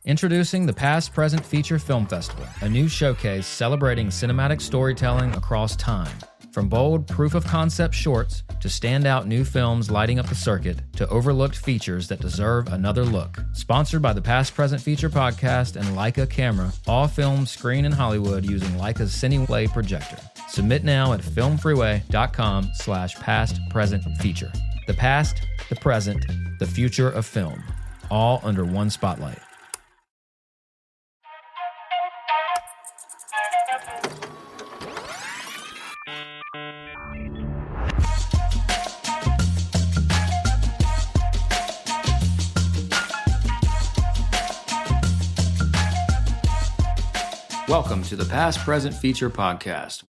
Introducing the Past Present Feature Film Festival, a new showcase celebrating cinematic storytelling across time. From bold proof-of-concept shorts to standout new films lighting up the circuit to overlooked features that deserve another look. Sponsored by the Past Present Feature podcast and Leica Camera, all films screen in Hollywood using Leica's CineWay projector. Submit now at filmfreeway.com/past-present-feature. The past, the present, the future of film, all under one spotlight. Welcome to the Past Present Feature podcast.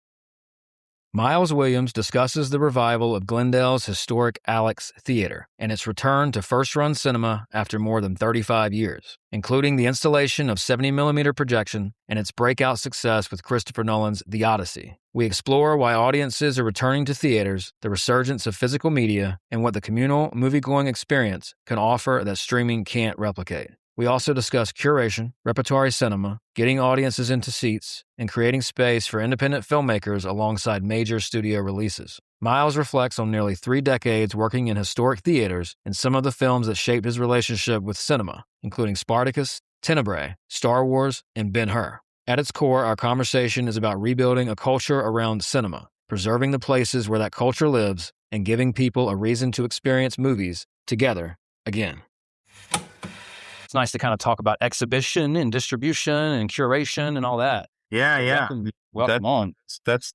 Miles Williams discusses the revival of Glendale's historic Alex Theater and its return to first-run cinema after more than 35 years, including the installation of 70mm projection and its breakout success with Christopher Nolan's The Odyssey. We explore why audiences are returning to theaters, the resurgence of physical media, and what the communal moviegoing experience can offer that streaming can't replicate. We also discuss curation, repertory cinema, getting audiences into seats, and creating space for independent filmmakers alongside major studio releases. Miles reflects on nearly 3 decades working in historic theaters and some of the films that shaped his relationship with cinema, including Spartacus, Tenebrae, Star Wars, and Ben-Hur. At its core, our conversation is about rebuilding a culture around cinema, preserving the places where that culture lives, and giving people a reason to experience movies together again. It's nice to kind of talk about exhibition and distribution and curation and all that. Yeah. Welcome on.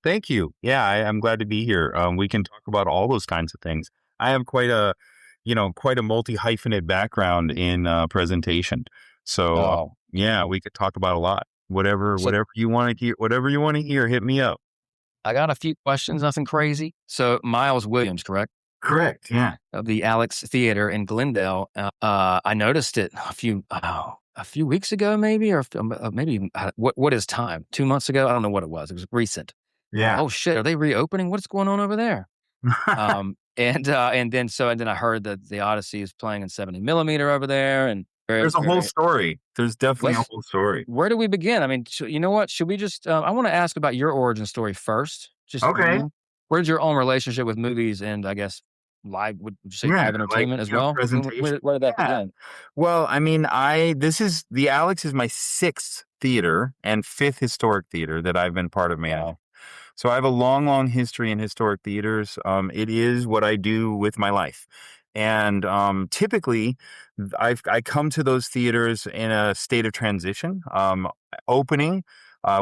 Thank you. Yeah, I'm glad to be here. We can talk about all those kinds of things. I have quite a multi-hyphenate background in presentation. So we could talk about a lot. Whatever you want to hear, hit me up. I got a few questions, nothing crazy. So Miles Williams, correct? Correct. Yeah. Of the Alex Theater in Glendale. I noticed it a few weeks ago, maybe, or maybe what is time? 2 months ago? I don't know what it was. It was recent. Yeah. Oh shit! Are they reopening? What's going on over there? And then I heard that the Odyssey is playing in 70mm over there, and there's a whole story. There's definitely a whole story. Where do we begin? I mean, you know what? Should we just? I want to ask about your origin story first. Just okay. Where's your own relationship with movies and I guess live? Would you say live entertainment as well? Presentation. Where did that begin? Well, I mean, the Alex is my 6th theater and 5th historic theater that I've been part of managing. So I have a long history in historic theaters. It is what I do with my life. And typically, I come to those theaters in a state of transition. Opening,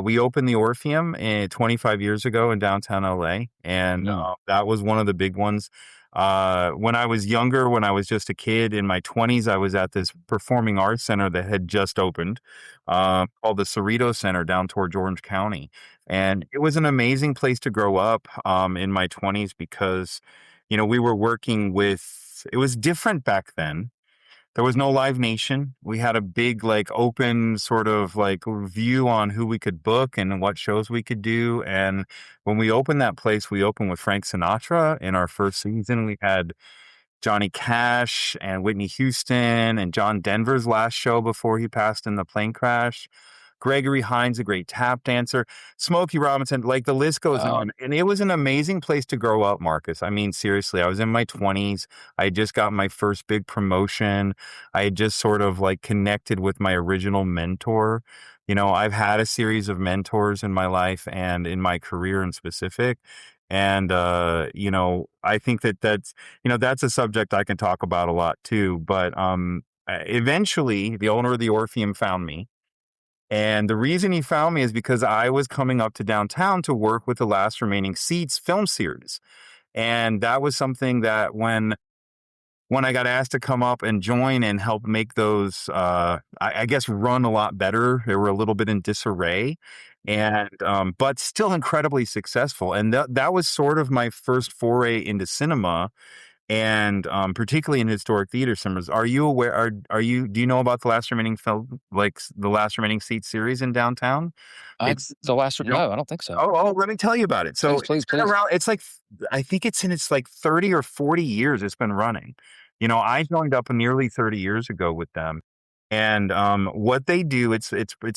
we opened the Orpheum 25 years ago in downtown LA, and that was one of the big ones. When I was younger, when I was just a kid in my 20s, I was at this performing arts center that had just opened called the Cerritos Center down toward Orange County. And it was an amazing place to grow up in my 20s because, we were working with, it was different back then. There was no Live Nation. We had a big, open sort of view on who we could book and what shows we could do. And when we opened that place, we opened with Frank Sinatra in our first season. We had Johnny Cash and Whitney Houston and John Denver's last show before he passed in the plane crash. Gregory Hines, a great tap dancer, Smokey Robinson, the list goes on. And it was an amazing place to grow up, Marcus. I mean, seriously, I was in my 20s. I had just got my first big promotion. I had just sort of connected with my original mentor. I've had a series of mentors in my life and in my career in specific. And, I think that's a subject I can talk about a lot too. But eventually, the owner of the Orpheum found me. And the reason he found me is because I was coming up to downtown to work with the Last Remaining Seats film series. And that was something that when I got asked to come up and join and help make those, I guess, run a lot better. They were a little bit in disarray, and but still incredibly successful. And that was sort of my first foray into cinema. And particularly in historic theater cinemas. Are you aware? Do you know about the Last Remaining film, the Last Remaining Seats series in downtown? It's the last. No, I don't think so. Oh, let me tell you about it. So please. It's I think it's in 30 or 40 years it's been running. I joined up nearly 30 years ago with them. And what they do, it's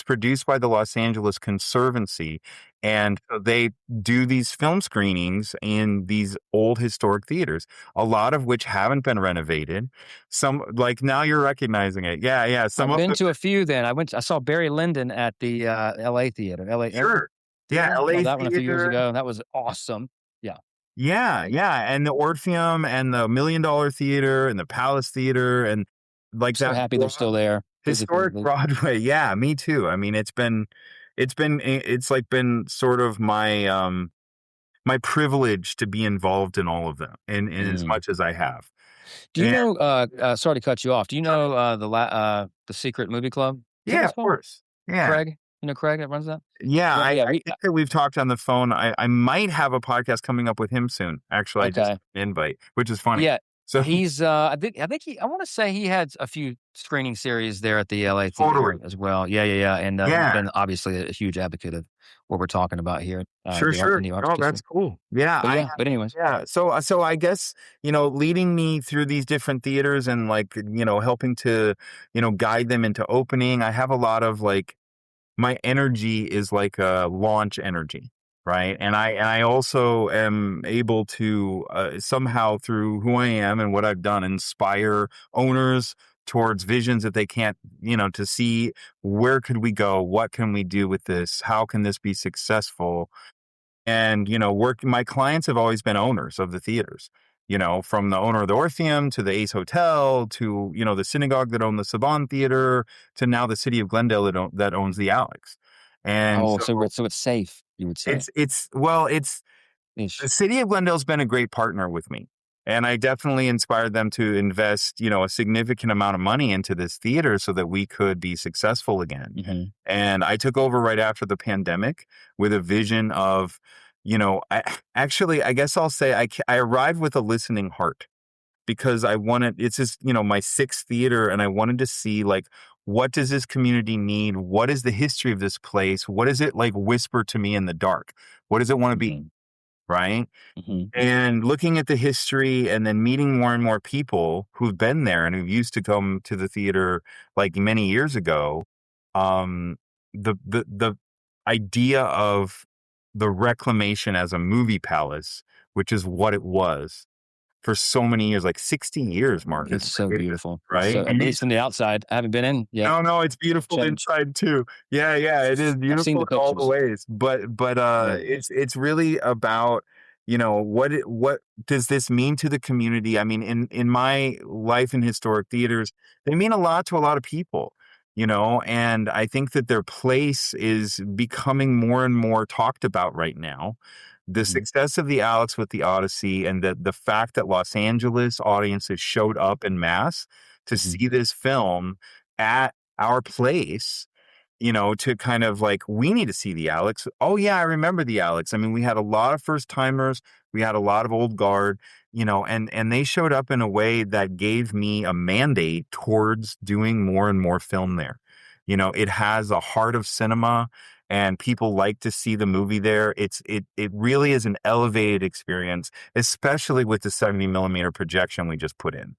produced by the Los Angeles Conservancy, and they do these film screenings in these old historic theaters, a lot of which haven't been renovated. Some, like, now you're recognizing it. Yeah, yeah. Some I've of been them, to a few. Then I saw Barry Lyndon at the L.A. theater, L.A. sure. Yeah, theater. Saw LA that one a few years Theater. ago. That was awesome. Yeah, Yeah, yeah. And the Orpheum and the $1 Million Theater and the Palace Theater and like so that happy they're still there physically, at historic least. Broadway. Yeah, me too. I mean, it's like been sort of my privilege to be involved in all of them in as Mm. much as I have. Do you And know? Sorry to cut you off. Do you know the Secret Movie Club? Is that what yeah, it's of called? course. Yeah. Craig, you know Craig that runs that. Yeah, Yeah, I yeah. think that we've talked on the phone. I might have a podcast coming up with him soon. Actually, I just Okay. got an invite, which is funny. Yeah, So he's, I think I wanna say he had a few screening series there at the LA totally. theater as well. Yeah, yeah, yeah, and, he's Yeah. been obviously a huge advocate of what we're talking about here, Sure, in sure. the arts Oh, that's district. cool. Yeah, But yeah, but anyways. yeah. So I guess, leading me through these different theaters and like, helping to, guide them into opening. I have a lot of like my energy is like a launch energy, right? And I also am able to somehow through who I am and what I've done inspire owners towards visions that they can't, to see where could we go, what can we do with this, how can this be successful, and work. My clients have always been owners of the theaters. From the owner of the Orpheum to the Ace Hotel to the synagogue that owned the Saban Theater to now the city of Glendale that owns the Alex. And Oh, so so it's safe, you would say, it's the ish. city of Glendale's been a great partner with me. And I definitely inspired them to invest, a significant amount of money into this theater so that we could be successful again. Mhm. And I took over right after the pandemic with a vision of, I guess I'll say I arrived with a listening heart because it's just, my sixth theater and I wanted to see like, what does this community need? What is the history of this place? What is it like whisper to me in the dark? What does it want to be? Mhm. Right. Mhm. And looking at the history and then meeting more and more people who've been there and who used to come to the theater like many years ago, um, the idea of the reclamation as a movie palace, which is what it was for so many years, like 60 years, Mark. It's It's so ridiculous, beautiful. It's right? so, at least from the outside. I haven't been in yet. No, no, it's beautiful Change. inside too. Yeah, yeah, it is I've seen beautiful the in all the pictures. ways. But Yeah. it's really about, what does this mean to the community? I mean, in my life in historic theaters, they mean a lot to a lot of people, and I think that their place is becoming more and more talked about right now. The Mhm. success of the Alex with the Odyssey and the fact that Los Angeles audiences showed up en masse to Mhm. see this film at our place, to kind of like, we need to see the Alex. Oh, yeah, I remember the Alex. I mean, we had a lot of first timers, we had a lot of old guard, and they showed up in a way that gave me a mandate towards doing more and more film there. It has a heart of cinema and people like to see the movie there. It really is an elevated experience, especially with the 70 millimeter projection we just put in,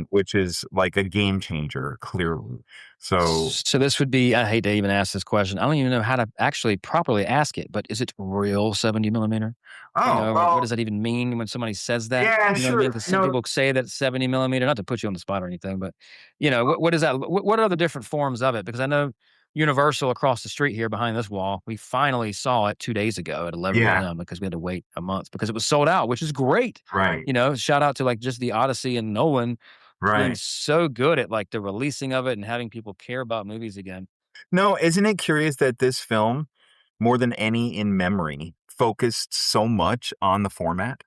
which is like a game changer, clearly. So, So this would be, I hate to even ask this question. I don't even know how to actually properly ask it, but is it real 70 millimeter? oh, Or what well, does that even mean when somebody says that? yeah, You know what I mean? sure. Because some people say that it's 70 millimeter, not to put you on the spot or anything, but what is that? What are the different forms of it? Because I know Universal across the street here behind this wall, we finally saw it 2 days ago at 11 Yeah, a.m. because we had to wait a month because it was sold out, which is great. right, Shout out to like just the Odyssey and Nolan being right. so good at like the releasing of it and having people care about movies again. No, isn't it curious that this film, more than any in memory, focused so much on the format?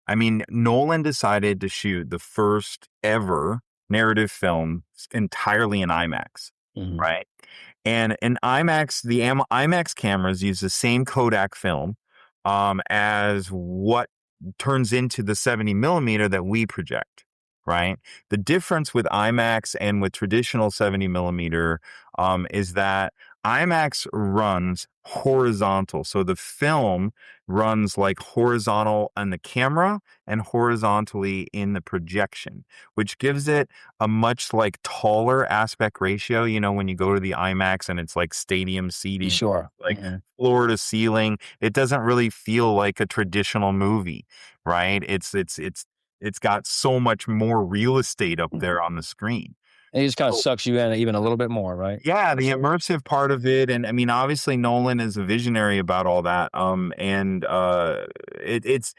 I mean, Nolan decided to shoot the first ever narrative film entirely in IMAX, Mhm. right? And in IMAX, the IMAX cameras use the same Kodak film as what turns into the 70 millimeter that we project, right? The difference with IMAX and with traditional 70 millimeter is that IMAX runs horizontal. So the film runs like horizontal on the camera and horizontally in the projection, which gives it a much like taller aspect ratio. You know, when you go to the IMAX and it's like stadium seating, Sure. like floor to ceiling, it doesn't really feel like a traditional movie, right? It's got so much more real estate up there on the screen. It just kind of sucks you in even a little bit more, right? Yeah, the immersive part of it, and I mean, obviously Nolan is a visionary about all that. It's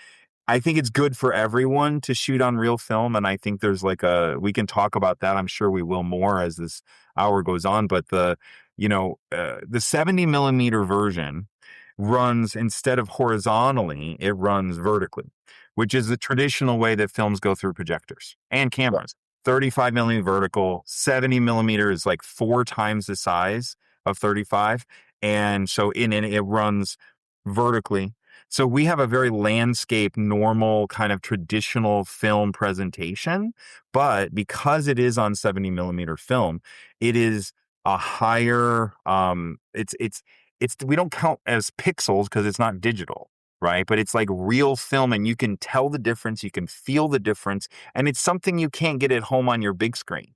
I think it's good for everyone to shoot on real film, and I think there's like we can talk about that. I'm sure we will more as this hour goes on, but the 70 millimeter version runs instead of horizontally, it runs vertically, which is the traditional way that films go through projectors and cameras. 35 millimeter vertical, 70 millimeter is like 4 times the size of 35. And so in it, it runs vertically. So we have a very landscape, normal kind of traditional film presentation, but because it is on 70 millimeter film, it is a higher, we don't count as pixels because it's not digital, right? But it's like real film and you can tell the difference, you can feel the difference, and it's something you can't get at home on your big screen.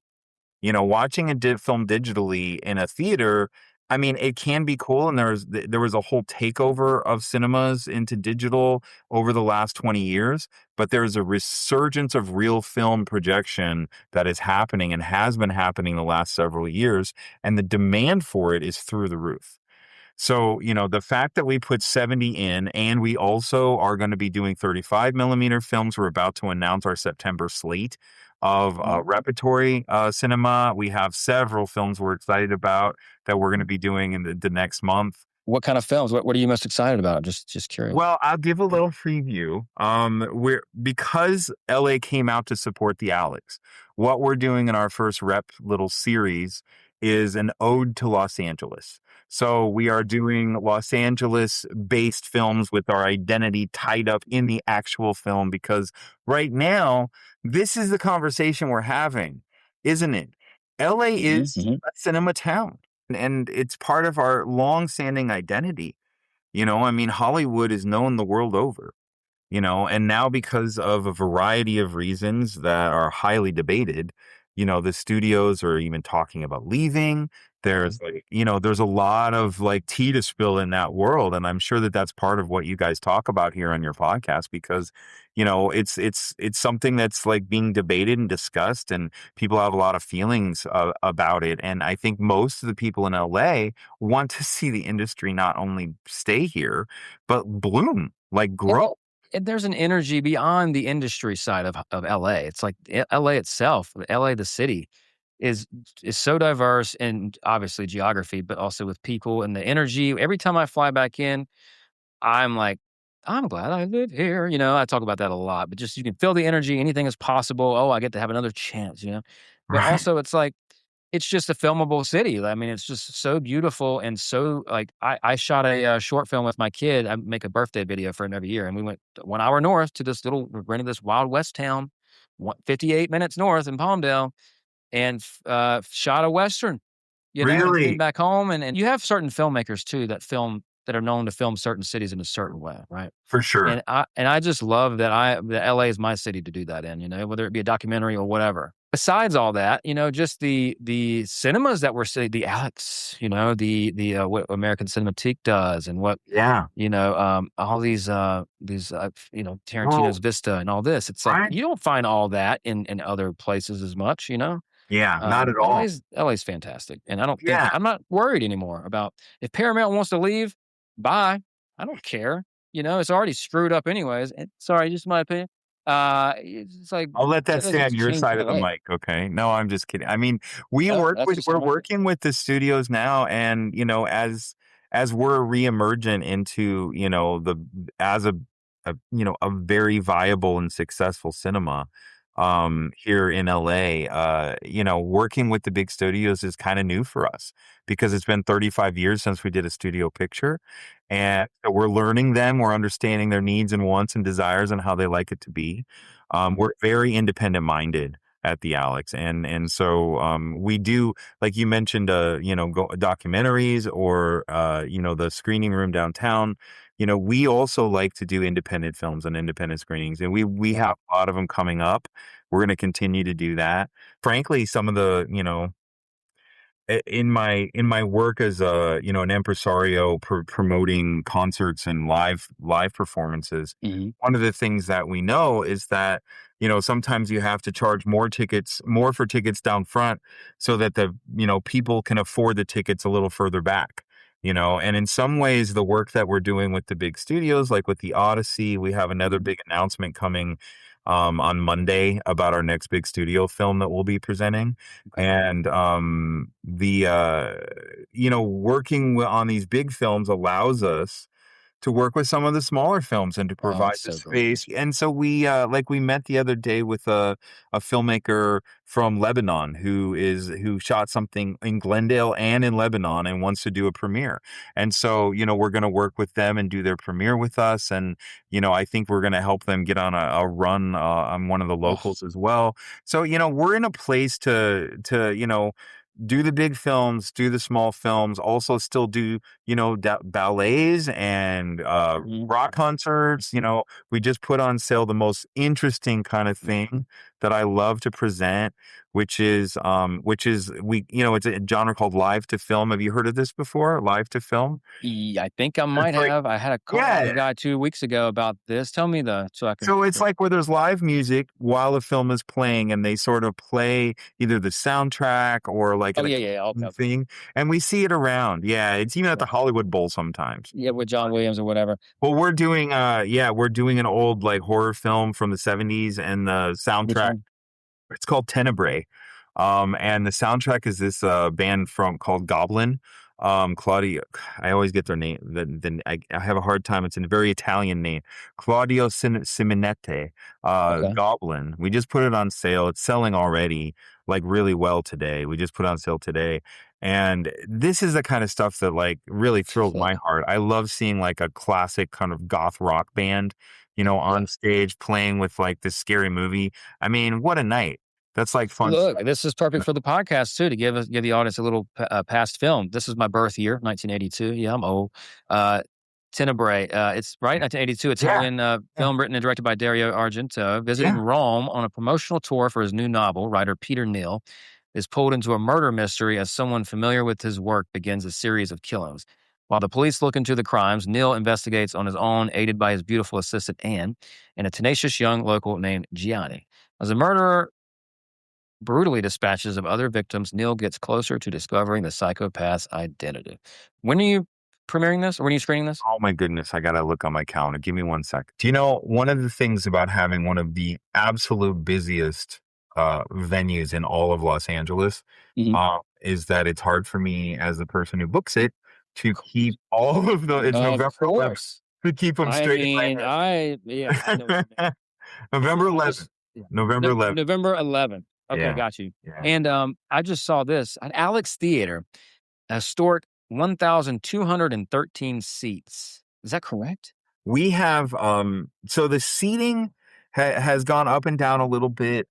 You know, watching a film digitally in a theater, I mean, it can be cool, and there was a whole takeover of cinemas into digital over the last 20 years, but there's a resurgence of real film projection that is happening and has been happening the last several years, and the demand for it is through the roof. So, you know, the fact that we put 70 in, and we also are going to be doing 35 millimeter films. We're about to announce our September slate of repertory cinema. We have several films we're excited about that we're going to be doing in the next month. What kind of films? What are you most excited about? Just curious. Well, I'll give a little preview. Because LA came out to support the Alex, what we're doing in our first rep little series is an ode to Los Angeles. So we are doing Los Angeles based films with our identity tied up in the actual film, because right now, this is the conversation we're having, isn't it? LA is a cinema town, and it's part of our long-standing identity. You know, I mean, Hollywood is known the world over, you know, and now because of a variety of reasons that are highly debated, you know, the studios are even talking about leaving. There's there's a lot of like tea to spill in that world. And I'm sure that that's part of what you guys talk about here on your podcast, because, you know, it's something that's like being debated and discussed, and people have a lot of feelings about it. And I think most of the people in LA want to see the industry not only stay here, but bloom, like grow. There's an energy beyond the industry side of LA. It's like LA itself, LA, the city, is so diverse, and obviously geography, but also with people and the energy. Every time I fly back in, I'm like, I'm glad I live here. You know, I talk about that a lot, but just you can feel the energy. Anything is possible. Oh, I get to have another chance, you know? But Right. also, it's like, it's just a filmable city. I mean, it's just so beautiful, and so like I shot a short film with my kid. I make a birthday video for him every year, and we went 1 hour north to this little, we rented this Wild West town, 58 minutes north in Palmdale, and shot a Western, you know, and came Really? back home. And you have certain filmmakers too that are known to film certain cities in a certain way, right? For sure. And I just love that LA is my city to do that in, you know, whether it be a documentary or whatever. Besides all that, you know, just the cinemas that we're seeing, the Alex, you know, the what American Cinematique does, and what, Yeah. you know, all these you know, Tarantino's Vista and all this. It's like, Right. you don't find all that in other places as much, you know? Yeah, not at all. LA's fantastic, and Yeah. I'm not worried anymore about if Paramount wants to leave, bye. I don't care. You know, it's already screwed up anyways. And sorry, just my opinion. It's like, I'll let that that stay doesn't on your change side of the LA. mic, okay? No, I'm just kidding. I mean, That's just we're my working with the studios now, and, you know, as we're reemergent into, you know, as a very viable and successful cinema here in LA, you know, working with the big studios is kind of new for us, because it's been 35 years since we did a studio picture. And so we're learning them, we're understanding their needs and wants and desires and how they like it to be. We're very independent minded. at the Alex. And so we do, like you mentioned, documentaries or, the screening room downtown. We also like to do independent films and independent screenings, and we have a lot of them coming up. We're going to continue to do that. Frankly, some of the, in my work as an impresario promoting concerts and live performances, one of the things that we know is that sometimes you have to charge more for tickets down front so that the people can afford the tickets a little further back. And in some ways, the work that we're doing with the big studios, like with the Odyssey, we have another big announcement coming on Monday about our next big studio film that we'll be presenting. And working on these big films allows us to work with some of the smaller films and to provide the space. And so we met the other day with a filmmaker from Lebanon who shot something in Glendale and in Lebanon and wants to do a premiere. And so, we're going to work with them and do their premiere with us. And, I think we're going to help them get on a run on one of the locals as well. So, we're in a place to do the big films, do the small films, also still do, ballets and rock concerts. We just put on sale the most interesting kind of thing that I love to present, which is it's a genre called live to film. Have you heard of this before? Live to film? I think I might have. I had a call with a guy 2 weeks ago about this. Tell me So it's like where there's live music while the film is playing, and they sort of play either the soundtrack or like thing, and we see it around. Yeah, it's even at the Hollywood Bowl sometimes. Yeah, with John Williams or whatever. Well, we're doing an old like horror film from the 70s, and the soundtrack, it's called Tenebrae. And the soundtrack is this band called Goblin. Claudio, I always get their name. Then I have a hard time. It's a very Italian name. Claudio Simonette, Goblin. We just put it on sale. It's selling already, like really well today. We just put it on sale today. And this is the kind of stuff that like really thrills my heart. I love seeing like a classic kind of goth rock band, on stage playing with like this scary movie. I mean, what a night. That's like fun. Look, this is perfect for the podcast too, to give the audience a little past film. This is my birth year, 1982. Yeah, I'm old. Tenebrae. It's right, 1982. Italian film written and directed by Dario Argento. Visiting Rome on a promotional tour for his new novel, writer Peter Neal is pulled into a murder mystery as someone familiar with his work begins a series of killings. While the police look into the crimes, Neal investigates on his own, aided by his beautiful assistant Anne and a tenacious young local named Gianni. As a murderer brutally dispatches of other victims, Neal gets closer to discovering the psychopath's identity. When are you premiering this? Or when are you screening this? Oh my goodness, I gotta look on my calendar. Give me 1 second. Do you know, one of the things about having one of the absolute busiest venues in all of Los Angeles is that it's hard for me as the person who books it to keep all of the November 11th, to keep them straight. I know November 11th. November 11th. November 11th. Okay, got you. Yeah. And I just saw this at Alex Theater, a historic 1,213 seats. Is that correct? We have so the seating has gone up and down a little bit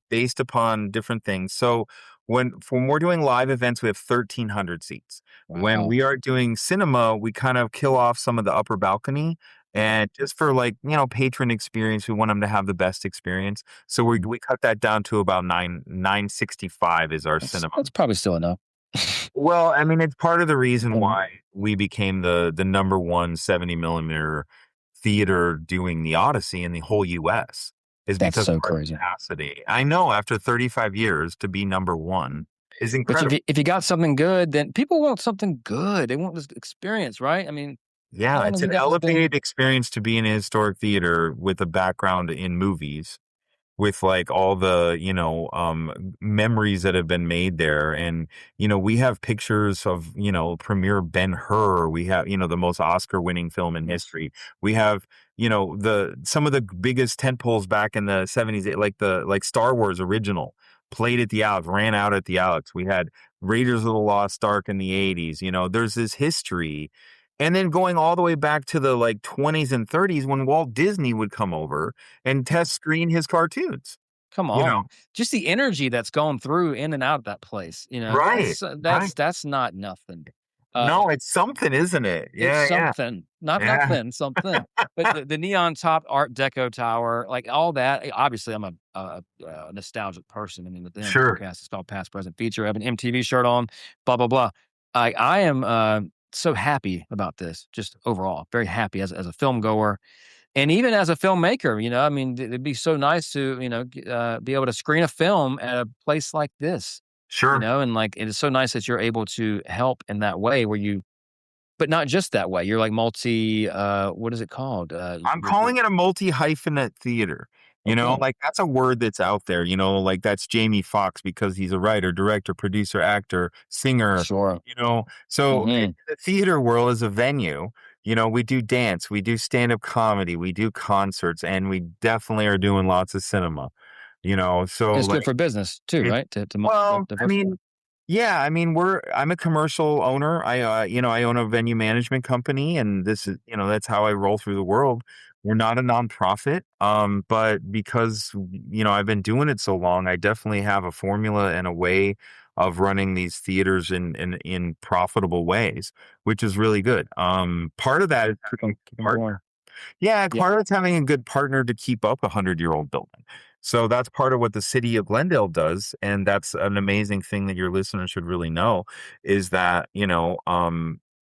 based upon different things. So when we're doing live events, we have 1,300 seats. Wow. When we are doing cinema, we kind of kill off some of the upper balcony. And just for like, patron experience, we want them to have the best experience. So we cut that down to about 965 is our cinema. That's probably still enough. Well, I mean, it's part of the reason why we became the number one 70 millimeter theater doing the Odyssey in the whole U.S. is That's because so of our crazy. capacity. I know after 35 years to be number one is incredible. But if you got something good, then people want something good. They want this experience, right? I mean, yeah, it's an elevated experience to be in a historic theater with a background in movies, with like all the, memories that have been made there. And, we have pictures of, premiere Ben-Hur. We have, the most Oscar winning film in history. We have, some of the biggest tentpoles back in the 70s, like Star Wars original played at the Alex, ran out at the Alex. We had Raiders of the Lost Ark in the 80s. There's this history. And then going all the way back to the like 20s and 30s when Walt Disney would come over and test screen his cartoons. Come you on. know, Just the energy that's going through in and out of that place, right, right. that's not nothing. No, it's something, isn't it? It's Yeah, yeah, something, not yeah, nothing, something. But the neon top Art Deco tower, like all that. Obviously, I'm a nostalgic person. I mean, the damn sure. podcast is called Past, Present, Future. I have an MTV shirt on. Blah blah blah. I am so happy about this. Just overall, very happy as a film goer, and even as a filmmaker. I mean, it'd be so nice to be able to screen a film at a place like this. Sure. And like it is so nice that you're able to help in that way where you but not just that way. You're like multi, what is it called? I'm You're calling it a multi-hyphenate theater. okay. Like that's a word that's out there, like that's Jamie Foxx because he's a writer, director, producer, actor, singer, Sure. So Mhm. the theater world is a venue. We do dance, we do stand-up comedy, we do concerts, and we definitely are doing lots of cinema. So It's good like for business too, it right? To well, I diversify. mean, yeah, I mean, I'm a commercial owner. I own a venue management company, and this is, that's how I roll through the world. We're not a nonprofit, but because I've been doing it so long, I definitely have a formula and a way of running these theaters in profitable ways, which is really good. Part of that is Keep 'em having going. yeah, Yeah. part of it's having a good partner to keep up a 100-year-old building. So that's part of what the city of Glendale does, and that's an amazing thing that your listeners should really know is that,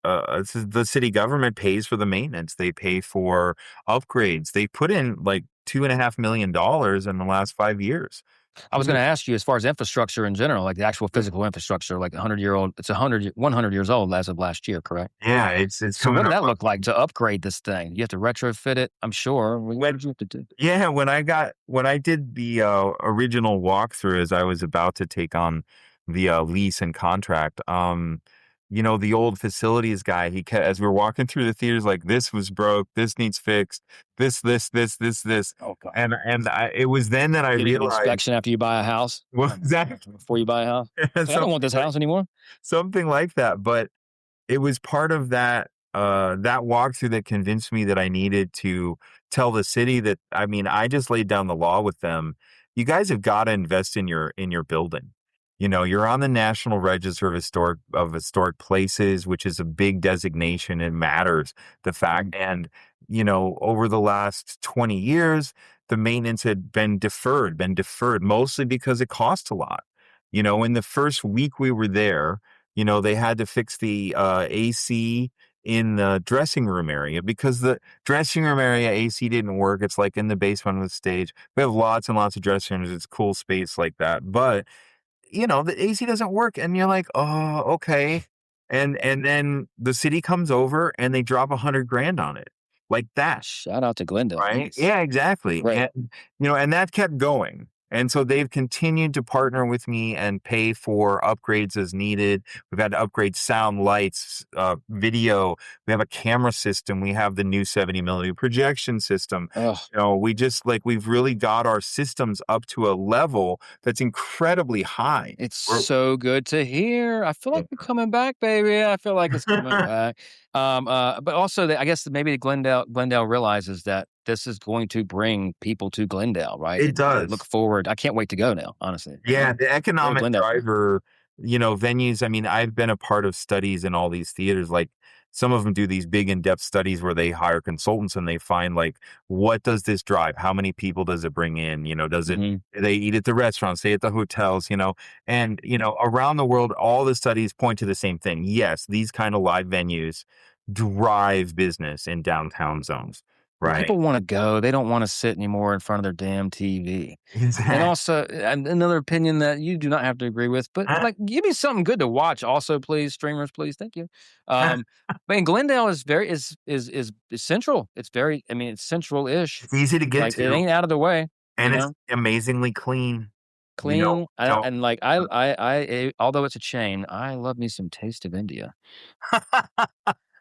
the city government pays for the maintenance. They pay for upgrades. They put in like $2.5 million in the last 5 years. I was gonna ask you as far as infrastructure in general, like the actual physical infrastructure, like 100-year-old, it's 100 years old as of last year, correct? Yeah, it's So what coming did up. that look like to upgrade this thing? You have to retrofit it, I'm sure. What When did you have to do? Yeah, when I did the, original walkthrough as I was about to take on the, lease and contract, the old facilities guy, as we're walking through the theaters, like, "This was broke, this needs fixed, this," Oh god. and it was then that I Getting an realized inspection after you buy a house? well, Oh my god. exactly, Before you buy a house? Like, I don't want something this like house anymore. something like that, but it was part of that walkthrough that convinced me that I needed to tell the city that I mean, I just laid down the law with them. You guys have gotta invest in your building. You're on the National Register of Historic Places, which is a big designation. It matters. The fact Mhm. and, over the last 20 years, the maintenance had been deferred, mostly because it costs a lot. In the first week we were there, they had to fix the, AC in the dressing room area because the dressing room area AC didn't work. It's like in the basement of the stage. We have lots and lots of dressing rooms. It's cool space like that. But, the AC doesn't work and you're like, "Oh, okay." And then the city comes over and they drop 100 grand on it like that. Shout out to Glendale. Right? Nice. Yeah, exactly. Great. And that kept going. And so they've continued to partner with me and pay for upgrades as needed. We've had to upgrade sound, lights, video. We have a camera system. We have the new 70 millimeter projection system. Ugh, We've really got our systems up to a level that's incredibly high. it's We're- so good to hear. I feel like we're coming back, baby. I feel like it's coming back. But also, I guess maybe Glendale realizes that this is going to bring people to Glendale, right? it And I look does. forward. I can't wait to go now. Honestly, Yeah, the very economic Glendale. driver, venues. I mean, I've been a part of studies in all these theaters. Like some of them do these big in-depth studies where they hire consultants and they find like, what does this drive? How many people does it bring in? Mhm. Do they eat at the restaurants, stay at the hotels, and, around the world, all the studies point to the same thing. Yes, these kind of live venues drive business in downtown zones, And right? people want to go. They don't want to sit anymore in front of their damn TV. And Exactly. also, and another opinion that you do not have to agree with, but like, give me something good to watch. Also, please, streamers, please, thank you. But in Glendale is central. It's very, I mean, it's central-ish. It's easy to get Like it to, ain't out of the way. You and it's know, amazingly clean. You know, clean. you know, And like although it's a chain, I love me some Taste of India.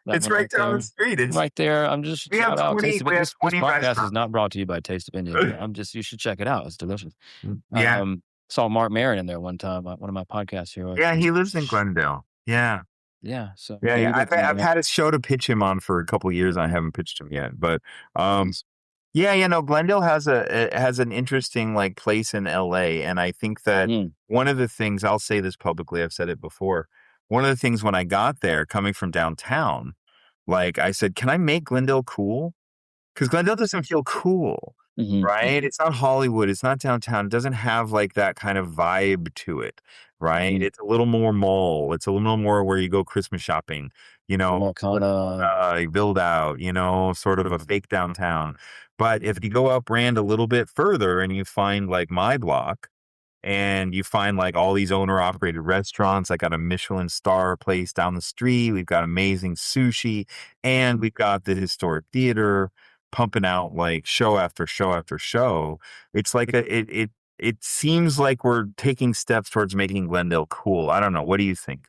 That it's one right right down the there. street. Right there. I'm just shout out Taste of We It. have This 20 podcast is restaurants. not brought to you by Taste of India. You should check it out. It's delicious. Yeah. Saw Mark Maron in there one time, one of my podcast heroes. Yeah, he lives in Glendale. Yeah. Yeah. So Yeah, yeah, yeah. you live I've in had a show to pitch him on for a couple years. I haven't pitched him yet, but Glendale. Yeah, no, Glendale has an interesting like place in LA, and I think that one of the things, I'll say this publicly, I've said it before. One of the things when I got there, coming from downtown, like I said, can I make Glendale cool? Because Glendale doesn't feel cool, right? It's not Hollywood. It's not downtown. It doesn't have like that kind of vibe to it, right? It's a little more mall. It's a little more where you go Christmas shopping, More kind of build out, sort of a fake downtown. But if you go up Rand a little bit further and you find like my block, and you find like all these owner operated restaurants. I got a Michelin star place down the street. We've got amazing sushi, and we've got the historic theater pumping out like show after show after show. It's like it seems like we're taking steps towards making Glendale cool. I don't know. What do you think?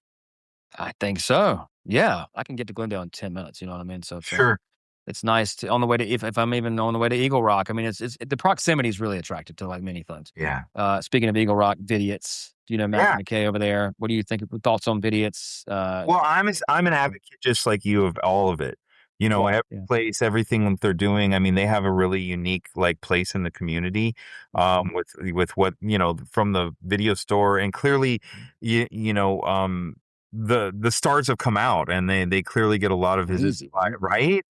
I think so. Yeah, I can get to Glendale in 10 minutes. You know what I mean? So Sure. it's nice to on the way to if I'm even on the way to Eagle Rock. I mean, it's the proximity is really attractive to like many things. Yeah. Speaking of Eagle Rock, Vidiots. Do you know Matt McKay over there? What do you think? Thoughts on Vidiots? Well, I'm an advocate just like you of all of it. Every place, everything that they're doing. I mean, they have a really unique like place in the community, with what from the video store, and clearly, the stars have come out, and they clearly get a lot of visits, right?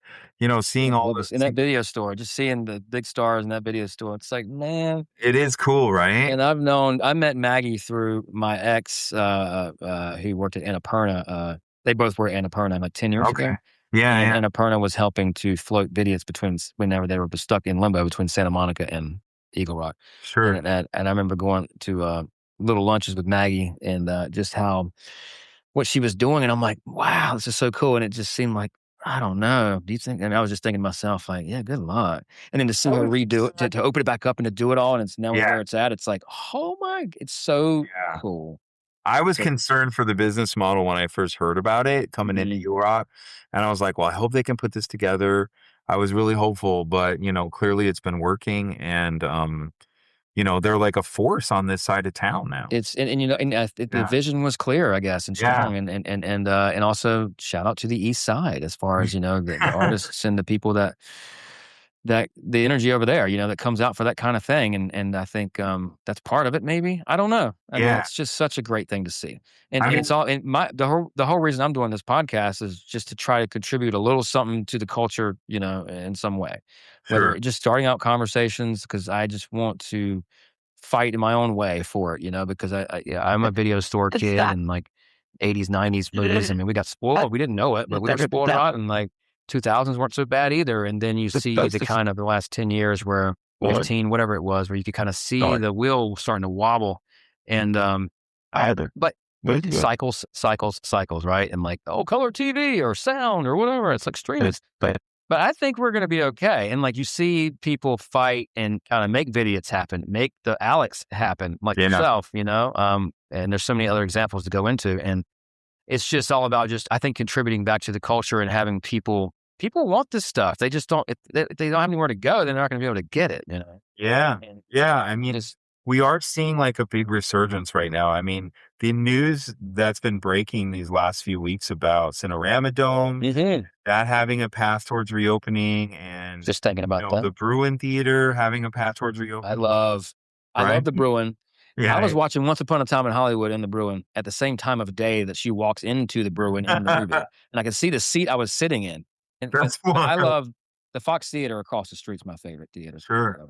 Seeing all this in that video store, just seeing the big stars in that video store. It's like, man, it is cool, right? and I met Maggie through my ex, who worked at Annapurna. They both were at Annapurna like 10 years ago. Yeah, and Annapurna was helping to float Vidiots whenever they were stuck in limbo between Santa Monica and Eagle Rock. Sure. And I remember going to little lunches with Maggie and just what she was doing, and I'm like, wow, this is so cool. And it just seemed like, I don't know. Do you think? And I was just thinking to myself, like, yeah, good luck. And then to see her redo it, to open it back up and to do it all, and it's now where it's at. It's like, oh my, it's so cool. I was concerned for the business model when I first heard about it coming into Europe, and I was like, well, I hope they can put this together. I was really hopeful, but clearly it's been working, and they're like a force on this side of town now. It's the vision was clear, I guess, and strong, and also shout out to the East Side as far as the artists and the people that the energy over there, that comes out for that kind of thing, and I think that's part of it. Maybe, I don't know. I mean, it's just such a great thing to see, and it's all. And the whole reason I'm doing this podcast is just to try to contribute a little something to the culture, in some way. Sure. Whether just starting out conversations, because I just want to fight in my own way for it, because I'm a video store kid and like 80s, 90s movies. I mean, we got spoiled. We didn't know it, but we were spoiled hot, and like 2000s weren't so bad either. And then you see the kind of the last 10 years where 15, whatever it was, where you could kind of see the wheel starting to wobble. And, but cycles, right? And like, color TV or sound or whatever. It's like streaming. But I think we're going to be okay. And like you see people fight and kind of make Vidiots happen, make the Alex happen, like yourself, and there's so many other examples to go into. And it's just all about I think, contributing back to the culture and having people want this stuff. They just don't, if they don't have anywhere to go, they're not going to be able to get it, Yeah. I mean, we are seeing like a big resurgence right now. I mean, the news that's been breaking these last few weeks about Cinerama Dome, that having a path towards reopening, and just thinking about that. The Bruin Theater having a path towards reopening. I love the Bruin. Yeah, I was watching Once Upon a Time in Hollywood in the Bruin at the same time of day that she walks into the Bruin in the movie, and I could see the seat I was sitting in. And I love the Fox Theater across the street's my favorite theater. Sure. I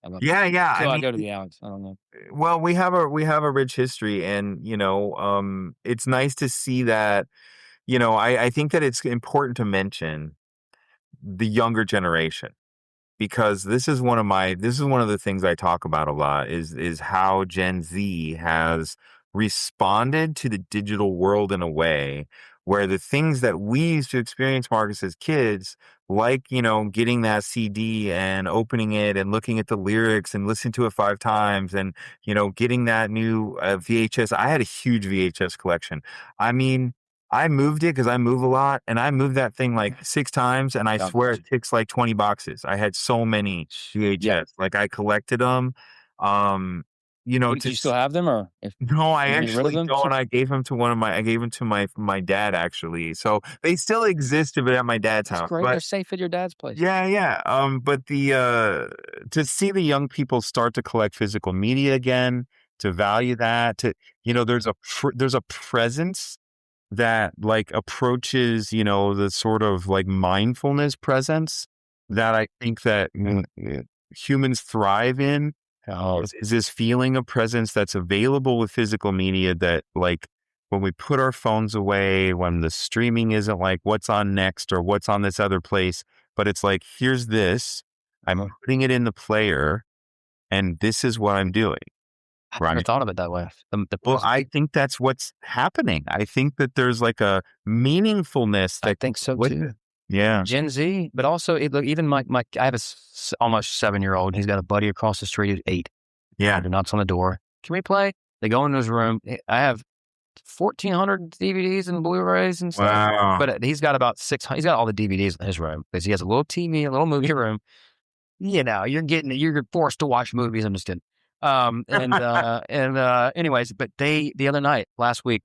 love yeah. So I go to the Alex. I don't know. Well, we have a rich history, and it's nice to see that. I think that it's important to mention the younger generation, because this is one of the things I talk about a lot is how Gen Z has responded to the digital world in a way where the things that we used to experience, Marcus, as kids, like, getting that CD and opening it and looking at the lyrics and listening to it 5 times and, getting that new VHS. I had a huge VHS collection. I mean, I moved it because I move a lot, and I moved that thing like 6 times, and I swear it ticks like 20 boxes. I had so many VHS. Like, I collected them. Do you still have them, or no, I you get rid of actually them? don't. I gave them to my dad, actually. So they still exist, but at my dad's That's house. great. They're But safe at your dad's place. yeah. But to see the young people start to collect physical media again, to value that, there's a presence that like approaches, the sort of like mindfulness presence that I think that humans thrive in. Is this feeling of presence that's available with physical media that like when we put our phones away, when the streaming isn't like what's on next or what's on this other place, but it's like, here's this, I'm putting it in the player and this is what I'm doing. I never Right. thought of it that way. Well, I think that's what's happening. I think that there's like a meaningfulness I that think so with too. it. Yeah. Gen Z, but also look, even my I have a almost 7-year-old. He's got a buddy across the street who's 8. Yeah. He knocks on the door. Can we play? They go into his room. I have 1,400 DVDs and Blu-rays and stuff. Wow. But he's got about 600. He's got all the DVDs in his room because he has a little TV, a little movie room. You're forced to watch movies. I'm just kidding. Anyways, but the other night, last week,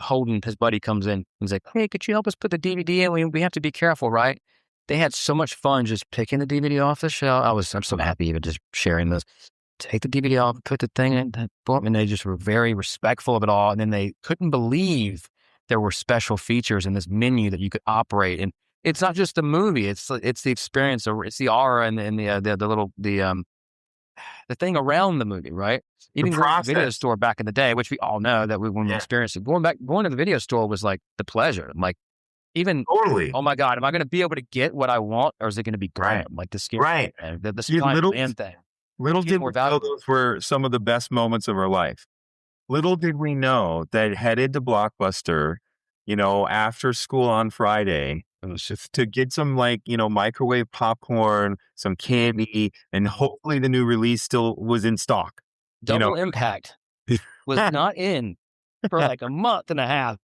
Holden, his buddy, comes in and he's like, "Hey, could you help us put the DVD in? We have to be careful, right?" They had so much fun just picking the DVD off the shelf. I'm so happy even just sharing this. Take the DVD off, put the thing in, boom, and they just were very respectful of it all. And then they couldn't believe there were special features in this menu that you could operate. And it's not just the movie; it's the experience, or it's the aura and the thing around the movie, right? Even going to the video store back in the day, which we all know that when we experienced it, going to the video store was like the pleasure. Like even, Totally. oh my God, am I going to be able to get what I want, or is it going to be grim? Like the scary, Right. the Spider Man thing. Little did we know those were some of the best moments of our life. Little did we know that headed to Blockbuster, after school on Friday, it was just to get some microwave popcorn, some candy, and hopefully the new release still was in stock. Double Impact was not in for like a month and a half.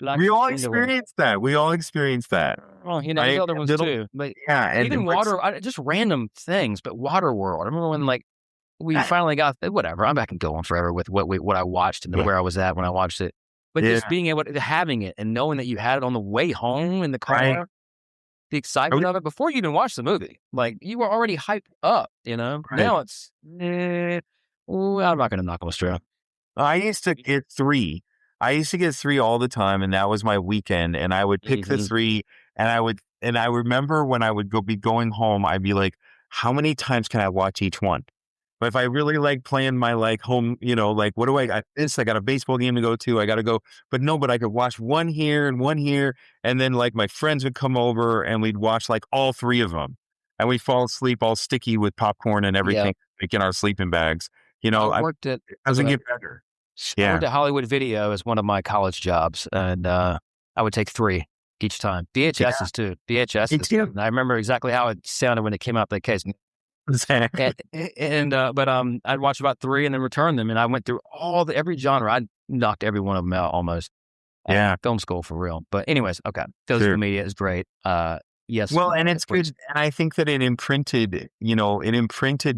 We all experienced that. Well, there's other ones too. But and even just random things, but Waterworld. I remember when we finally got whatever. I'm back and going forever with what I watched and where I was at when I watched it. But just being able to having it and knowing that you had it on the way home in the car, the excitement of it before you even watched the movie, like you were already hyped up. Now it's I'm not going to knock on the straw. I used to get 3. I used to get 3 all the time, and that was my weekend. And I would pick the 3, and I remember when I would be going home, I'd be like, how many times can I watch each one? But if I really like playing my home, what do I got? I got a baseball game to go to. I got to go, but I could watch one here and one here. And then my friends would come over and we'd watch all 3 of them, and we'd fall asleep all sticky with popcorn and everything, in our sleeping bags. I worked at, it doesn't get better. I worked at Hollywood Video as one of my college jobs, and I would take 3 each time. VHSs too. VHSs. And I remember exactly how it sounded when it came out the case. Exactly. But I'd watch about 3 and then return them, and I went through every genre. I knocked every one of them out almost. Film school for real. But anyways, okay, physical media is great. Yes. Well, and it's good. And I think that it imprinted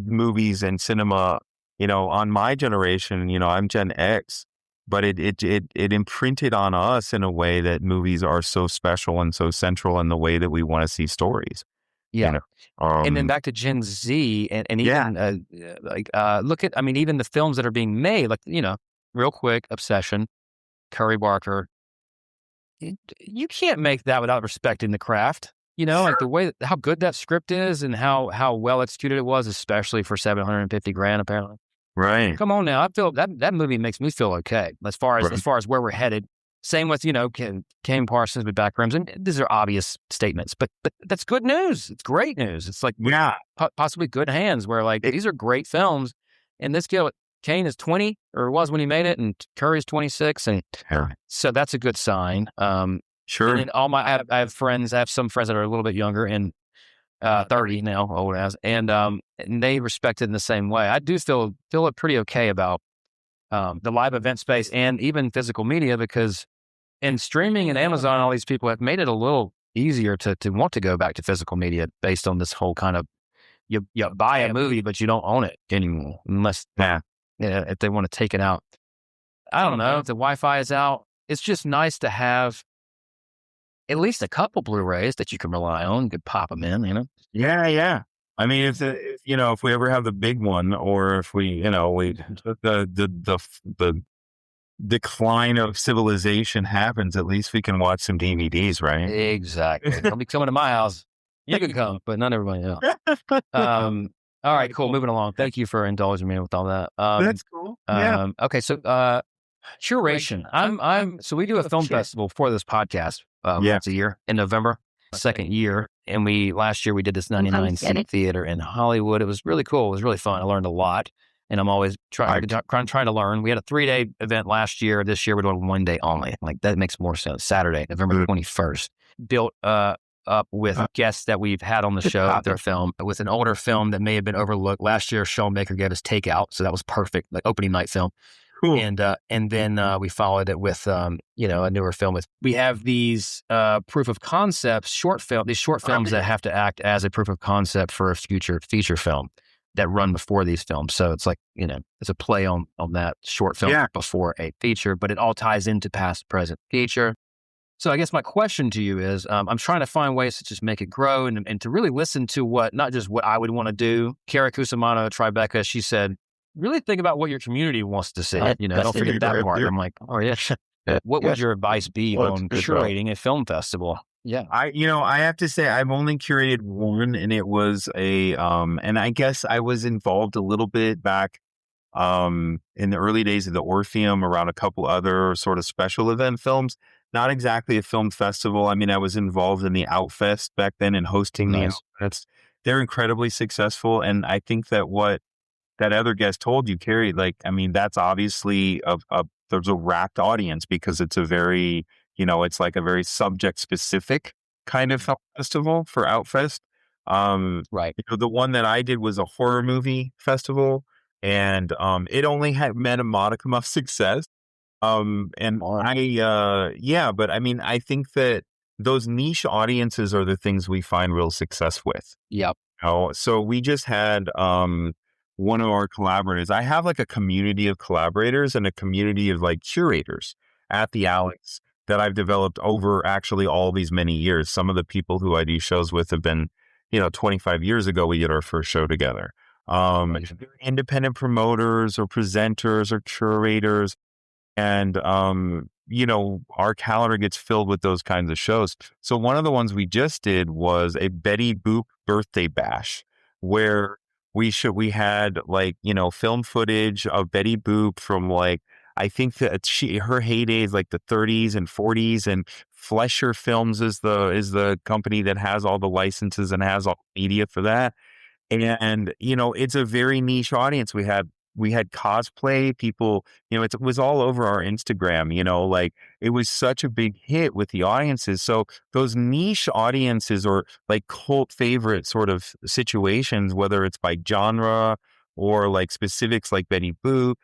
movies and cinema. On my generation, I'm Gen X, but it imprinted on us in a way that movies are so special and so central in the way that we want to see stories. Yeah. And then back to Gen Z and even look at, even the films that are being made, real quick, Obsession, Curry Barker. You can't make that without respecting the craft. The way how good that script is and how well executed it was, especially for $750,000 apparently. Right. Come on now. I feel that movie makes me feel okay as far as where we're headed. Same with, Kane Parsons with Backrooms. And these are obvious statements, but that's good news. It's great news. It's possibly good hands where these are great films. And this Kane is 20 or was when he made it, and Curry's 26. And so that's a good sign. Sure. And I have friends, I have some friends that are a little bit younger and 30 now, old as, and they respect it in the same way. I do feel it pretty okay about the live event space and even physical media, because in streaming and Amazon, all these people have made it a little easier to want to go back to physical media based on this whole kind of you buy a movie but you don't own it anymore unless if they want to take it out. I don't know if the Wi-Fi is out. It's just nice to have at least a couple Blu-rays that you can rely on. You could pop them in, Yeah, yeah. I mean, if we ever have the big one, or if we the decline of civilization happens, at least we can watch some DVDs, right? Exactly. Don't be coming to my house. You can come, but not everybody else. All right, cool. Moving along. Thank you for indulging me with all that. That's cool. Yeah. Okay, so curation. So we do a film festival for this podcast once a year in November, second year. And last year we did this 99 seat theater in Hollywood. It was really cool. It was really fun. I learned a lot, and I'm always trying to learn. We had a 3-day event last year. This year we're doing 1 day only. Like, that makes more sense. Saturday, November 21st. Built up with guests that we've had on the show, their film, with an older film that may have been overlooked. Last year, Filmmaker gave us Takeout, so that was perfect, like opening night film. Cool. And then we followed it with a newer film. We have these proof of concepts, these short films that have to act as a proof of concept for a future feature film that run before these films. So it's like, it's a play on that short film before a feature, but it all ties into past, present, future. So I guess my question to you is, I'm trying to find ways to just make it grow and to really listen to not just what I would want to do. Kara Cusimano, Tribeca, she said, really think about what your community wants to see. Don't forget that part. I'm like, oh yeah. What would your advice be on curating a film festival? Yeah. I have to say, I've only curated one, and it was and I guess I was involved a little bit back in the early days of the Orpheum around a couple other sort of special event films. Not exactly a film festival. I mean, I was involved in the Outfest back then and hosting the Outfest. They're incredibly successful. And I think that what that other guest told you, Carrie, that's obviously there's a rapt audience, because it's a very, it's like a very subject specific kind of film festival for Outfest. Right. The one that I did was a horror movie festival, and it only had met a modicum of success. But I mean, I think that those niche audiences are the things we find real success with. Yep. So we just had one of our collaborators. I have like a community of collaborators and a community of like curators at the Alex that I've developed over actually all these many years. Some of the people who I do shows with have been, 25 years ago, we did our first show together. Independent promoters or presenters or curators. And, our calendar gets filled with those kinds of shows. So one of the ones we just did was a Betty Boop birthday bash, where we had film footage of Betty Boop from I think that her heyday is like the 30s and 40s, and Flesher Films is the company that has all the licenses and has all the media for that. And, it's a very niche audience. We had cosplay people, it was all over our Instagram, it was such a big hit with the audiences. So those niche audiences, or like cult favorite sort of situations, whether it's by genre or like specifics like Betty Boop,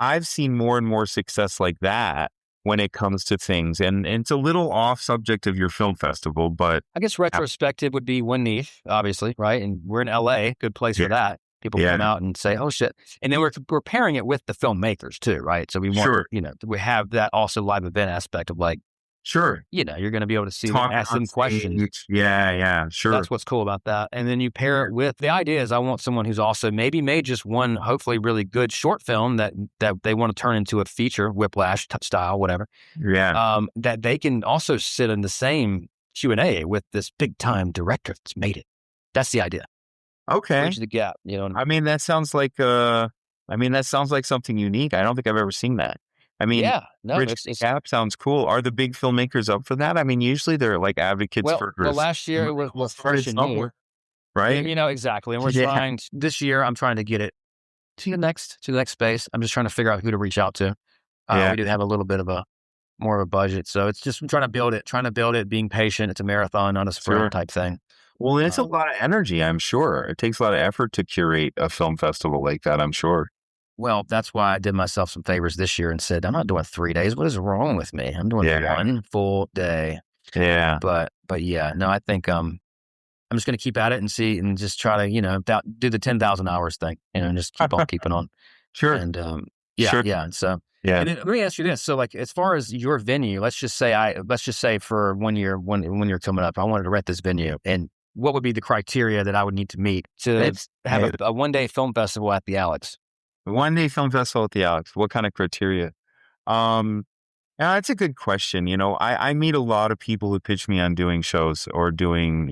I've seen more and more success like that when it comes to things. And it's a little off subject of your film festival, but I guess retrospective would be one niche, obviously, right? And we're in LA, good place for that. People come out and say, oh shit. And then we're pairing it with the filmmakers too, right? So we want, we have that also live event aspect of sure. You're going to be able to see them, ask them questions. Yeah, sure. That's what's cool about that. And then you pair it with, the idea is I want someone who's also maybe made just one, hopefully really good short film that they want to turn into a feature, Whiplash style, whatever. Yeah. That they can also sit in the same Q&A with this big time director that's made it. That's the idea. Okay. Bridge the gap. I mean, that sounds like something unique. I don't think I've ever seen that. I mean, Bridge the Gap sounds cool. Are the big filmmakers up for that? I mean, usually they're like advocates for. Well, last year it was fresh and new, right? Exactly. And we're trying this year. I'm trying to get it to the next space. I'm just trying to figure out who to reach out to. We do have a little bit of more of a budget, so it's just trying to build it. Being patient. It's a marathon, not a sprint type thing. Well, it's a lot of energy, I'm sure. It takes a lot of effort to curate a film festival like that, I'm sure. Well, that's why I did myself some favors this year and said, I'm not doing 3 days. What is wrong with me? I'm doing 1 full day. Yeah. But yeah, no, I think I'm just going to keep at it and see, and just try to, do the 10,000 hours thing, and just keep on keeping on. Sure. And Sure. yeah. And so, Yeah. and then let me ask you this: so, like, as far as your venue, let's just say for one year when you're coming up, I wanted to rent this venue, and what would be the criteria that I would need to meet to It's have a 1-day film festival at the Alex? one day film festival at the Alex. What kind of criteria? Um, that's a good question. I meet a lot of people who pitch me on doing shows or doing,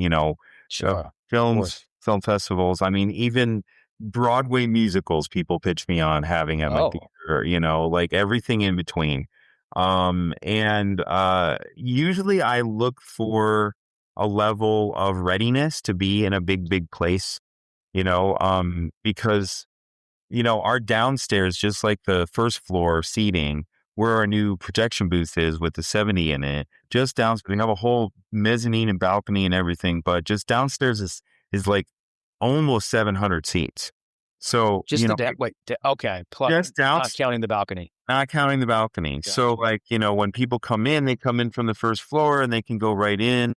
Sure, of films, course. film festivals. I mean, even Broadway musicals, people pitch me on having at my Oh, theater, like everything in between. And usually I look for a level of readiness to be in a big, big place, because our downstairs, just like the first floor seating, where our new projection booth is with the 70 in it, just downstairs, we have a whole mezzanine and balcony and everything, but just downstairs is like almost 700 seats. So, just wait. Okay, just not counting the balcony. not counting the balcony. Gotcha. So, like, when people come in, they come in from the first floor and they can go right in.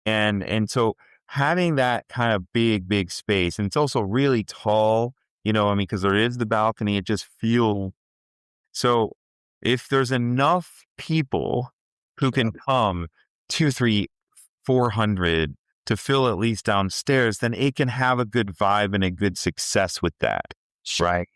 And so having that kind of big, big space, and it's also really tall, because there is the balcony, it just feels so. If there's enough people who can come 2, 3, 400 to fill at least downstairs, then it can have a good vibe and a good success with that, right?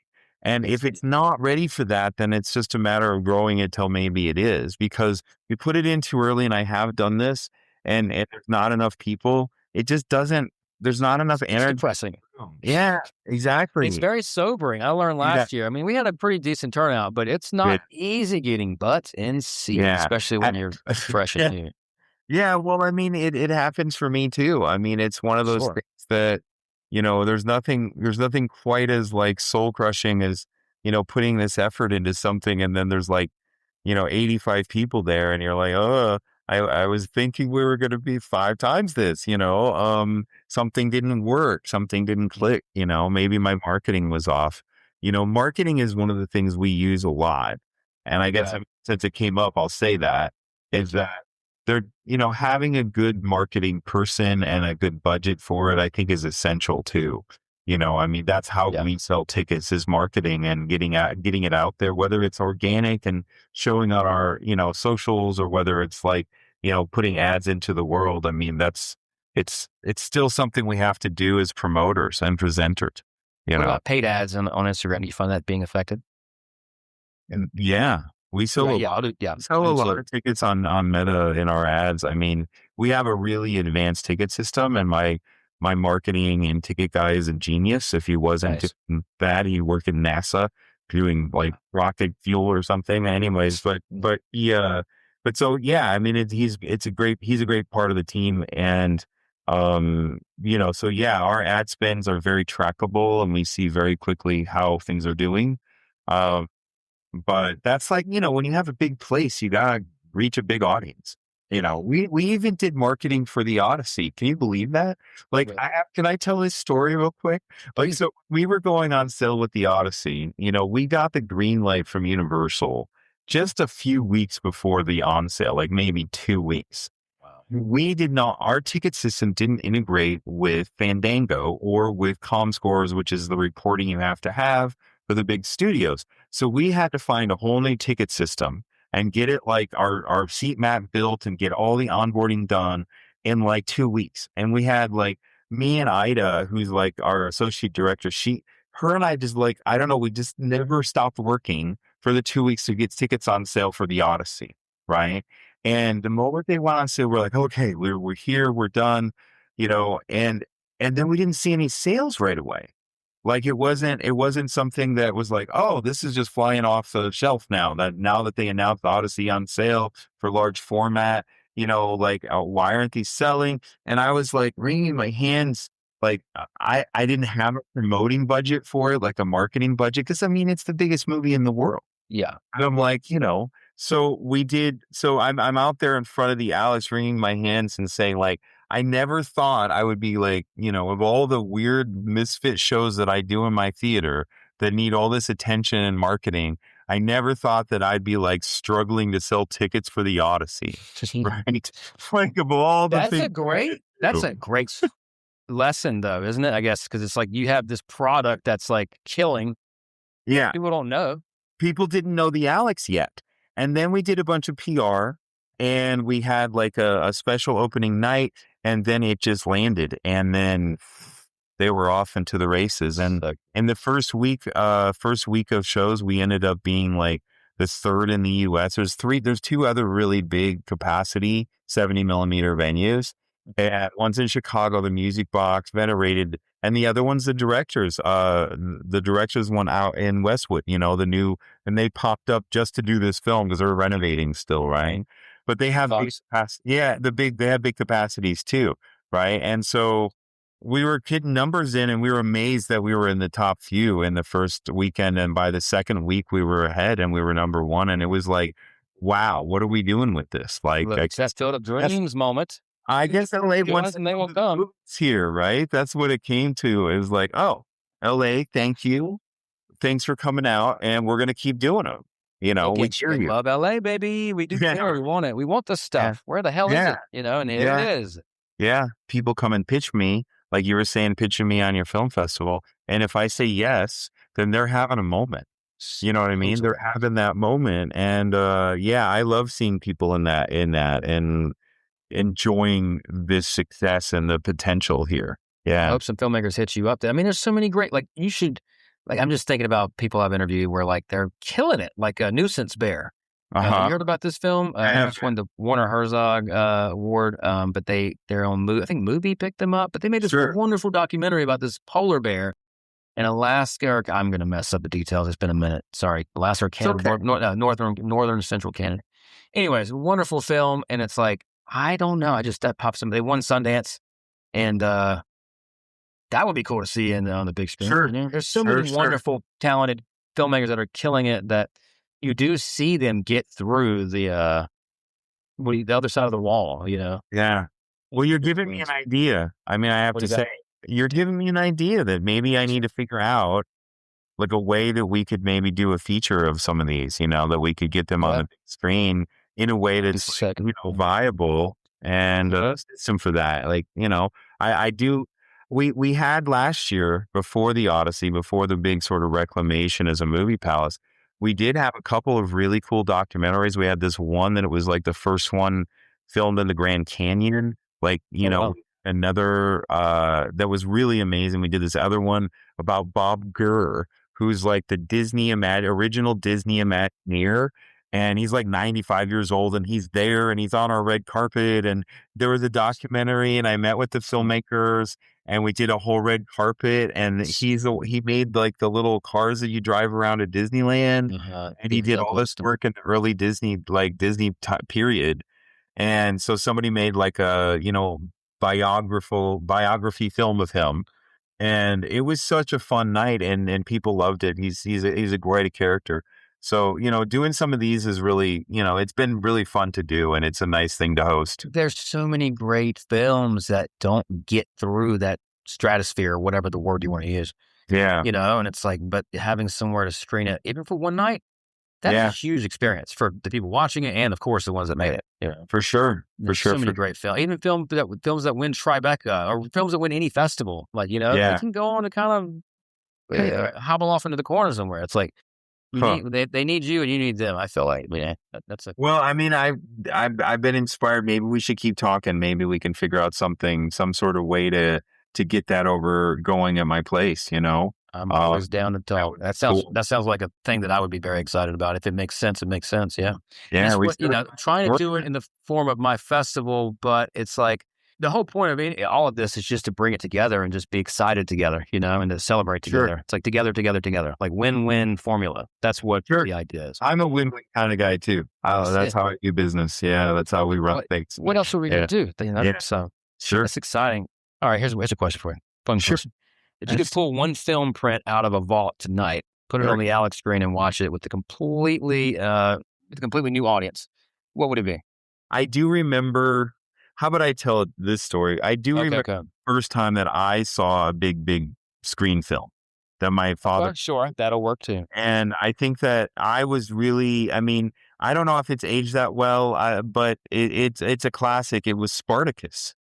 And if it's not ready for that, then it's just a matter of growing it till maybe it is, because you put it in too early, and I have done this, and if there's not enough people, it just doesn't, there's not enough It's energy. depressing. Yeah, exactly. It's very sobering. I learned last year. I mean, we had a pretty decent turnout, but it's not easy getting butts in seats, especially when you're fresh and new. Yeah, well, I mean, it happens for me too. I mean, it's one of those things that, there's nothing quite as like soul crushing as, putting this effort into something, and then there's like, 85 people there, and you're like, oh, I was thinking we were going to be 5 times this, something didn't work, something didn't click, maybe my marketing was off. Marketing is one of the things we use a lot. And I guess since it came up, I'll say that is that they're, having a good marketing person and a good budget for it, I think is essential too. I mean, that's how we sell tickets, is marketing and getting it out there, whether it's organic and showing on our, socials, or whether it's like, putting ads into the world. I mean, it's still something we have to do as promoters and presenters, What about paid ads on Instagram? Do you find that being effective? And we sell a lot of tickets on Meta in our ads. I mean, we have a really advanced ticket system, and my marketing and ticket guy is a genius. If he wasn't that, he worked in NASA doing like rocket fuel or something. Anyways, but so I mean, he's a great part of the team, and so our ad spends are very trackable, and we see very quickly how things are doing. But that's like, when you have a big place, you gotta reach a big audience. We even did marketing for the Odyssey. Can you believe that? Like, can I tell this story real quick? Like, so we were going on sale with the Odyssey. We got the green light from Universal just a few weeks before the on sale, like maybe 2 weeks. Wow. Our ticket system didn't integrate with Fandango or with ComScores, which is the reporting you have to have for the big studios. So we had to find a whole new ticket system and get it like our seat map built and get all the onboarding done in like 2 weeks. And we had like me and Ida, who's like our associate director, her and I just like, I don't know, we just never stopped working for the 2 weeks to get tickets on sale for the Odyssey. Right. And the moment they went on sale, we're like, okay, we're here, we're done, and then we didn't see any sales right away. Like it wasn't something that was like, oh, this is just flying off the shelf now that they announced Odyssey on sale for large format, like, why aren't these selling? And I was like wringing my hands. Like I didn't have a promoting budget for it, like a marketing budget. Cause I mean, it's the biggest movie in the world. Yeah. And I'm like, so I'm out there in front of the Alex wringing my hands and saying like, I never thought I would be like, of all the weird misfit shows that I do in my theater that need all this attention and marketing, I never thought that I'd be like struggling to sell tickets for the Odyssey. Right. Like of all the things. That's a great lesson though, isn't it? I guess, because it's like you have this product that's like killing, Yeah. People don't know. People didn't know the Alex yet. And then we did a bunch of PR and we had like a special opening night and then it just landed. And then they were off into the races. And So, in the first week of shows, we ended up being like the third in the US. There's two other really big capacity 70 millimeter venues. And one's in Chicago, the Music Box, venerated, and the other one's the directors. The directors one out in Westwood, the new, and they popped up just to do this film because they're renovating still, right? But they have big, they have big capacities too, right? And so we were getting numbers in, and we were amazed that we were in the top few in the first weekend, and by the second week we were ahead and we were number one, and it was like, wow, what are we doing with this? Like, look, it's that Field of Dreams moment. I guess LA wants and they will come. It's here, right? That's what it came to. It was like, oh, LA, thank you. Thanks for coming out, and we're going to keep doing them. We cheer you. Love LA, baby. We do care. We want it. We want the stuff. Where the hell is it? And here it is. Yeah. People come and pitch me, like you were saying, pitching me on your film festival. And if I say yes, then they're having a moment. You know what I mean? They're having that moment. And I love seeing people in that and enjoying this success and the potential here. Yeah. I hope some filmmakers hit you up there. I mean, there's so many great, you should, I'm just thinking about people I've interviewed where they're killing it, like a Nuisance Bear. Have you heard about this film? Just won the Warner Herzog award, but their own movie, I think Movie picked them up, but they made this wonderful documentary about this polar bear in Alaska, or I'm going to mess up the details. It's been a minute. Sorry. Alaska or Canada, northern central Canada. Anyways, wonderful film. And it's like, I don't know. That pops in. They won Sundance, and that would be cool to see on the big screen. Sure. There's so many wonderful, talented filmmakers that are killing it that you do see them get through the other side of the wall, Yeah. Well, you're giving me an idea. I mean, I have to say, you're giving me an idea that maybe I need to figure out like a way that we could maybe do a feature of some of these, that we could get them on the big screen in a way that's viable and system for that. I do. We had last year, before the Odyssey, before the big sort of reclamation as a movie palace, we did have a couple of really cool documentaries. We had this one that it was like the first one filmed in the Grand Canyon, another that was really amazing. We did this other one about Bob Gurr, who's like the original Disney Imagineer. And he's like 95 years old, and he's there, and he's on our red carpet. And there was a documentary, and I met with the filmmakers, and we did a whole red carpet. And he made like the little cars that you drive around at Disneyland, and he did all this work in the early Disney period. And so somebody made like a biography film of him, and it was such a fun night, and people loved it. He's a great character. So, doing some of these is really, it's been really fun to do, and it's a nice thing to host. There's so many great films that don't get through that stratosphere, whatever the word you want to use. Yeah. And it's like, but having somewhere to screen it, even for one night, that's a huge experience for the people watching it and, of course, the ones that made it. For sure. So many great films. Even films that win Tribeca or films that win any festival. They can go on to kind of hobble off into the corner somewhere. It's like, they need you and you need them. I feel like, that's it. Well, I mean, I've been inspired. Maybe we should keep talking. Maybe we can figure out some sort of way to get that going at my place. I'm always down to talk. That sounds like a thing that I would be very excited about. If it makes sense, it makes sense. Yeah. Yeah. Trying to do it in the form of my festival, but it's like the whole point of all of this is just to bring it together and just be excited together, and to celebrate together. Sure. It's like together, like win-win formula. That's what the idea is. I'm a win-win kind of guy too. That's how I do business. Yeah. That's how we run things. What else are we going to do? So sure. That's exciting. All right. Here's a question for you. Fun question. If you could pull one film print out of a vault tonight, put it on the Alex screen and watch it with a completely new audience, what would it be? I do remember. How about I tell this story? I do remember the first time that I saw a big screen film that my father. Sure, that'll work too. And I think that I was really. I mean, I don't know if it's aged that well, but it's a classic. It was Spartacus.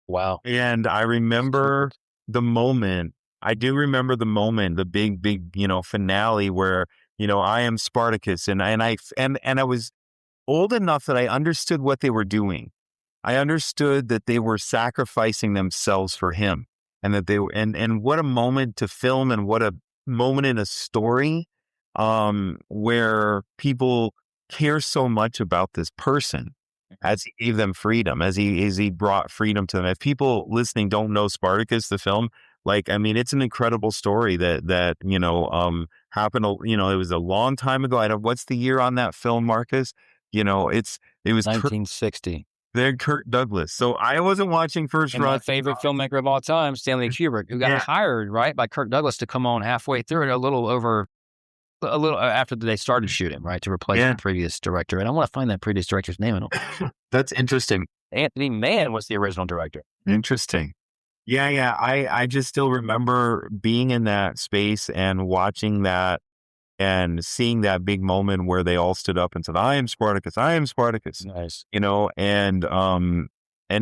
Wow. And I remember the moment I do remember the moment, the big, finale where, I am Spartacus, and I was old enough that I understood what they were doing. I understood that they were sacrificing themselves for him, and that and what a moment to film, and what a moment in a story, where people care so much about this person as he gave them freedom, as he brought freedom to them. If people listening don't know Spartacus, the film, it's an incredible story that happened. It was a long time ago. I don't. What's the year on that film, Marcus? It was 1960. They're Kirk Douglas. So I wasn't watching First And Run. my favorite filmmaker of all time, Stanley Kubrick, who got hired by Kirk Douglas to come on halfway through it, a little after they started shooting, right, to replace the previous director. And I want to find that previous director's name. I don't. That's interesting. Anthony Mann was the original director. Interesting. Yeah. I just still remember being in that space and watching that and seeing that big moment where they all stood up and said, "I am Spartacus. I am Spartacus." Nice. And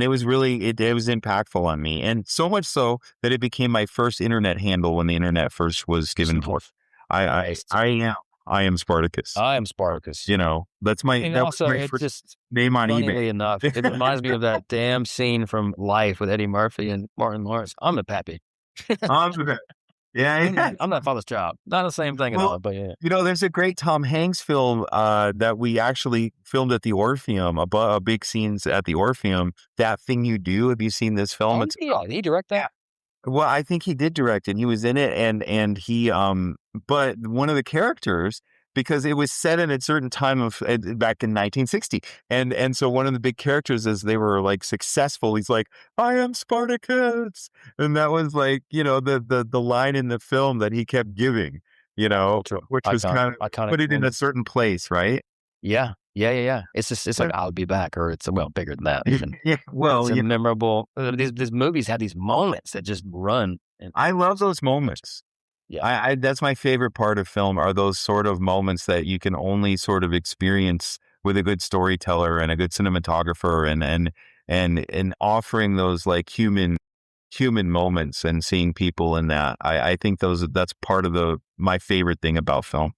it was really, it was impactful on me. And so much so that it became my first internet handle when the internet first was given forth. I am Spartacus. I am Spartacus. That's my first name on eBay. Funnily enough, it reminds me of that damn scene from Life with Eddie Murphy and Martin Lawrence. I'm the pappy. Yeah. I'm that father's child. Not the same thing at all, but yeah. There's a great Tom Hanks film that we actually filmed at the Orpheum, a big scenes at the Orpheum. That Thing You Do. Have you seen this film? Did he direct that? Well, I think he did direct it. He was in it, and he but one of the characters, because it was set in a certain time of back in 1960, and so one of the big characters, as they were like successful, he's like, "I am Spartacus," and that was like the line in the film that he kept giving, which was kind of put it in a certain place, right? Yeah. It's like I'll be back, or it's bigger than that. Even. Well, it's memorable. These movies have these moments that just run. And I love those moments. Yeah, I that's my favorite part of film, are those sort of moments that you can only sort of experience with a good storyteller and a good cinematographer, and offering those like human moments and seeing people in that. I think that's part of my favorite thing about film.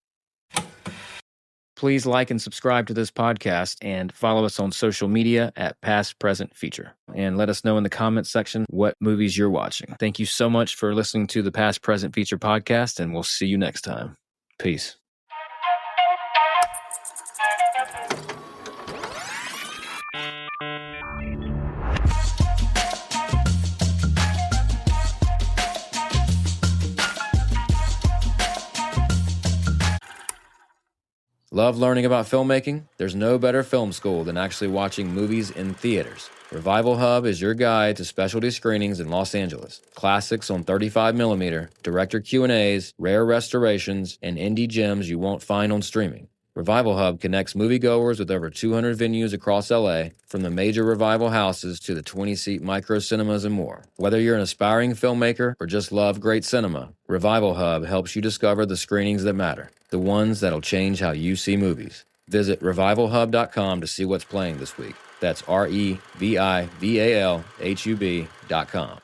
Please like and subscribe to this podcast, and follow us on social media at Past Present Feature. And let us know in the comments section what movies you're watching. Thank you so much for listening to the Past Present Feature podcast, and we'll see you next time. Peace. Love learning about filmmaking? There's no better film school than actually watching movies in theaters. Revival Hub is your guide to specialty screenings in Los Angeles. Classics on 35mm, director Q&As, rare restorations, and indie gems you won't find on streaming. Revival Hub connects moviegoers with over 200 venues across LA, from the major Revival houses to the 20-seat micro cinemas and more. Whether you're an aspiring filmmaker or just love great cinema, Revival Hub helps you discover the screenings that matter, the ones that'll change how you see movies. Visit revivalhub.com to see what's playing this week. That's RevivalHub.com.